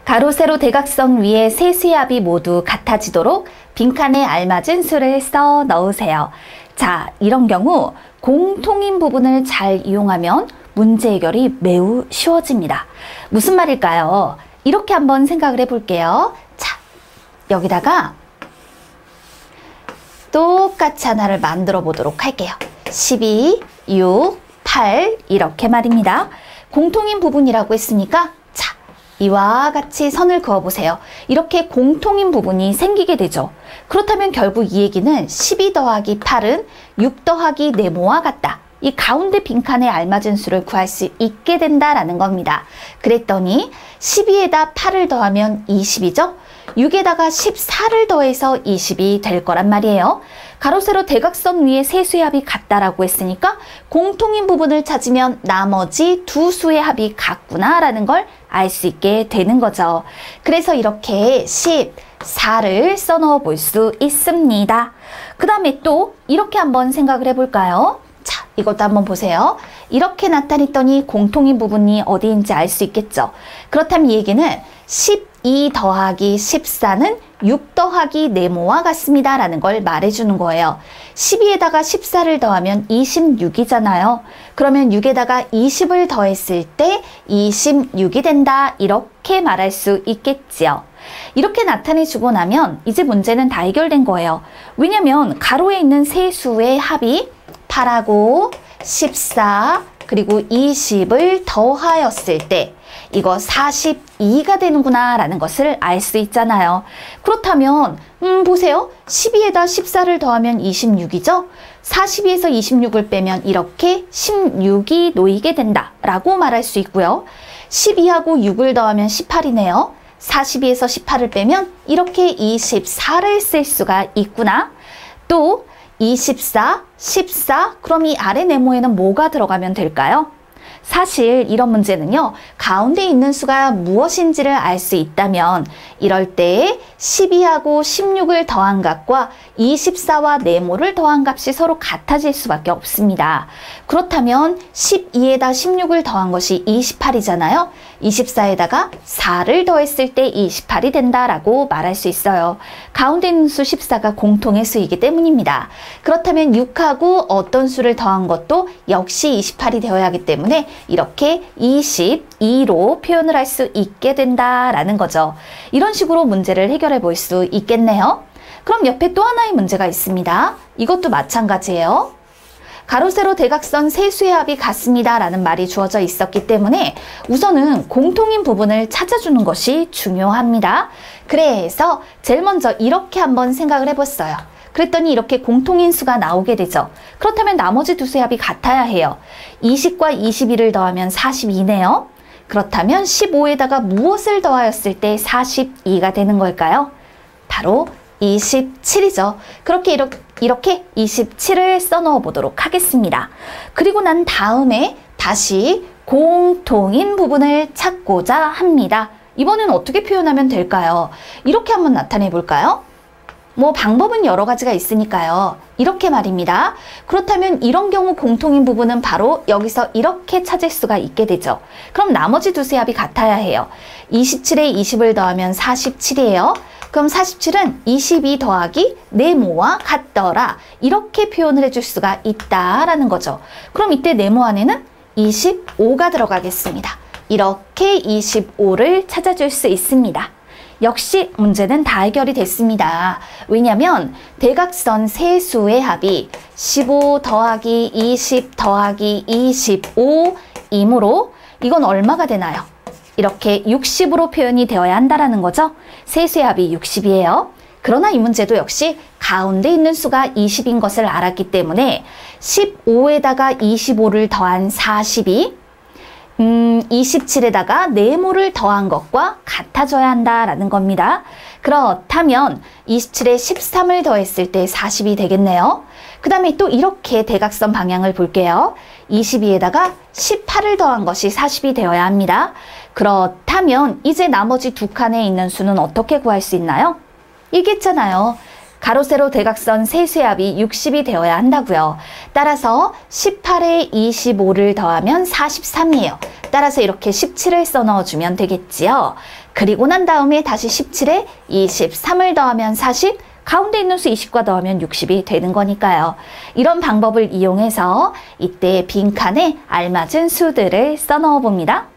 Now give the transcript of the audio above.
가로, 세로, 대각선 위에 세 수의 합이 모두 같아지도록 빈칸에 알맞은 수를 써 넣으세요. 자, 이런 경우 공통인 부분을 잘 이용하면 문제 해결이 매우 쉬워집니다. 무슨 말일까요? 이렇게 한번 생각을 해볼게요. 자, 여기다가 똑같이 하나를 만들어 보도록 할게요. 12, 6, 8 이렇게 말입니다. 공통인 부분이라고 했으니까 자, 이와 같이 선을 그어보세요. 이렇게 공통인 부분이 생기게 되죠. 그렇다면 결국 이 얘기는 12 더하기 8은 6 더하기 네모와 같다. 이 가운데 빈칸에 알맞은 수를 구할 수 있게 된다라는 겁니다. 그랬더니 12에다 8을 더하면 20이죠? 6에다가 14를 더해서 20이 될 거란 말이에요. 가로, 세로, 대각선 위에 세 수의 합이 같다라고 했으니까 공통인 부분을 찾으면 나머지 두 수의 합이 같구나라는 걸 알 수 있게 되는 거죠. 그래서 이렇게 14를 써넣어 볼 수 있습니다. 그 다음에 또 이렇게 한번 생각을 해볼까요? 자, 이것도 한번 보세요. 이렇게 나타냈더니 공통인 부분이 어디인지 알 수 있겠죠. 그렇다면 이 얘기는 12 더하기 14는 6 더하기 네모와 같습니다 라는 걸 말해주는 거예요. 12에다가 14를 더하면 26이잖아요. 그러면 6에다가 20을 더했을 때 26이 된다 이렇게 말할 수 있겠지요. 이렇게 나타내주고 나면 이제 문제는 다 해결된 거예요. 왜냐면 가로에 있는 세 수의 합이 8하고 14 그리고 20을 더하였을 때 이거 42가 되는구나 라는 것을 알 수 있잖아요. 그렇다면 보세요. 12에다 14를 더하면 26이죠. 42에서 26을 빼면 이렇게 16이 놓이게 된다 라고 말할 수 있고요. 12하고 6을 더하면 18이네요. 42에서 18을 빼면 이렇게 24를 쓸 수가 있구나. 또 24, 14, 그럼 이 아래 네모에는 뭐가 들어가면 될까요? 사실 이런 문제는요, 가운데 있는 수가 무엇인지를 알 수 있다면 이럴 때 12하고 16을 더한 값과 24와 네모를 더한 값이 서로 같아질 수밖에 없습니다. 그렇다면 12에다 16을 더한 것이 28이잖아요. 24에다가 4를 더했을 때 28이 된다라고 말할 수 있어요. 가운데 있는 수 14가 공통의 수이기 때문입니다. 그렇다면 6하고 어떤 수를 더한 것도 역시 28이 되어야 하기 때문에 이렇게 22로 표현을 할 수 있게 된다라는 거죠. 이런 식으로 문제를 해결해 볼 수 있겠네요. 그럼 옆에 또 하나의 문제가 있습니다. 이것도 마찬가지예요. 가로, 세로, 대각선 세 수의 합이 같습니다 라는 말이 주어져 있었기 때문에 우선은 공통인 부분을 찾아주는 것이 중요합니다. 그래서 제일 먼저 이렇게 한번 생각을 해봤어요. 그랬더니 이렇게 공통인 수가 나오게 되죠. 그렇다면 나머지 두 수의 합이 같아야 해요. 20과 21을 더하면 42네요. 그렇다면 15에다가 무엇을 더하였을 때 42가 되는 걸까요? 바로 27이죠. 그렇게 이렇게 27을 써넣어 보도록 하겠습니다. 그리고 난 다음에 다시 공통인 부분을 찾고자 합니다. 이번엔 어떻게 표현하면 될까요? 이렇게 한번 나타내 볼까요? 방법은 여러 가지가 있으니까요. 이렇게 말입니다. 그렇다면 이런 경우 공통인 부분은 바로 여기서 이렇게 찾을 수가 있게 되죠. 그럼 나머지 두 수의 합이 같아야 해요. 27에 20을 더하면 47이에요. 그럼 47은 22 더하기 네모와 같더라. 이렇게 표현을 해줄 수가 있다라는 거죠. 그럼 이때 네모 안에는 25가 들어가겠습니다. 이렇게 25를 찾아줄 수 있습니다. 역시 문제는 다 해결이 됐습니다. 왜냐하면 대각선 세 수의 합이 15 더하기 20 더하기 25이므로 이건 얼마가 되나요? 이렇게 60으로 표현이 되어야 한다는 거죠. 세 수의 합이 60이에요. 그러나 이 문제도 역시 가운데 있는 수가 20인 것을 알았기 때문에 15에다가 25를 더한 40이 27에다가 네모를 더한 것과 같아져야 한다라는 겁니다. 그렇다면 27에 13을 더했을 때 40이 되겠네요. 그 다음에 또 이렇게 대각선 방향을 볼게요. 22에다가 18을 더한 것이 40이 되어야 합니다. 그렇다면 이제 나머지 두 칸에 있는 수는 어떻게 구할 수 있나요? 얘기했잖아요. 가로, 세로, 대각선 세수합이 60이 되어야 한다고요. 따라서 18에 25를 더하면 43이에요. 따라서 이렇게 17을 써넣어주면 되겠지요. 그리고 난 다음에 다시 17에 23을 더하면 40, 가운데 있는 수 20과 더하면 60이 되는 거니까요. 이런 방법을 이용해서 이때 빈칸에 알맞은 수들을 써넣어 봅니다.